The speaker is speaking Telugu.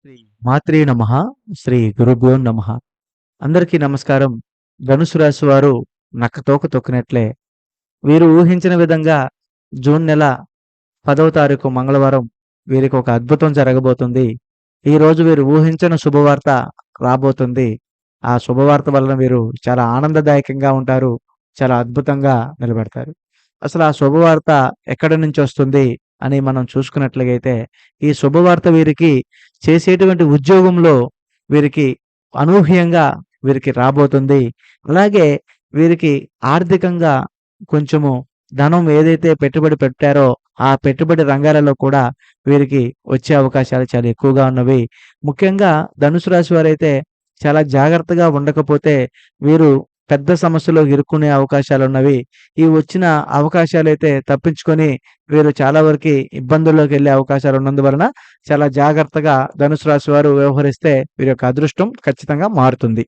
శ్రీ మాత్రే నమః. శ్రీ గురుభ్యో నమః. అందరికీ నమస్కారం. ధనుసు రాశి వారు నక్కతోక తొక్కినట్లే వీరు ఊహించిన విధంగా జూన్ నెల 10వ తారీఖు మంగళవారం వీరికి ఒక అద్భుతం జరగబోతుంది. ఈరోజు వీరు ఊహించని శుభవార్త రాబోతుంది. ఆ శుభవార్త వలన వీరు చాలా ఆనందదాయకంగా ఉంటారు. చాలా అద్భుతంగా నిలబెడతారు. అసలు ఆ శుభవార్త ఎక్కడి నుంచొస్తుంది అని మనం చూసుకున్నట్లయితే, ఈ శుభవార్త వీరికి చేసేటువంటి ఉద్యోగంలో వీరికి అనూహ్యంగా వీరికి రాబోతుంది. అలాగే వీరికి ఆర్థికంగా కొంచెము ధనం ఏదైతే పెట్టుబడి పెట్టారో, ఆ పెట్టుబడి రంగాలలో కూడా వీరికి వచ్చే అవకాశాలు చాలా ఎక్కువగా ఉన్నవి. ముఖ్యంగా ధనుసు రాశి వారైతే చాలా జాగ్రత్తగా ఉండకపోతే వీరు పెద్ద సమస్యలో ఇరుక్కునే అవకాశాలున్నవి. ఈ వచ్చిన అవకాశాలైతే తప్పించుకొని వీరు చాలా వరకి ఇబ్బందుల్లోకెళ్ళే అవకాశాలున్నందువలన చాలా జాగ్రత్తగా ధనుసు రాశి వారు వ్యవహరిస్తే వీరి యొక్క అదృష్టం ఖచ్చితంగా మారుతుంది.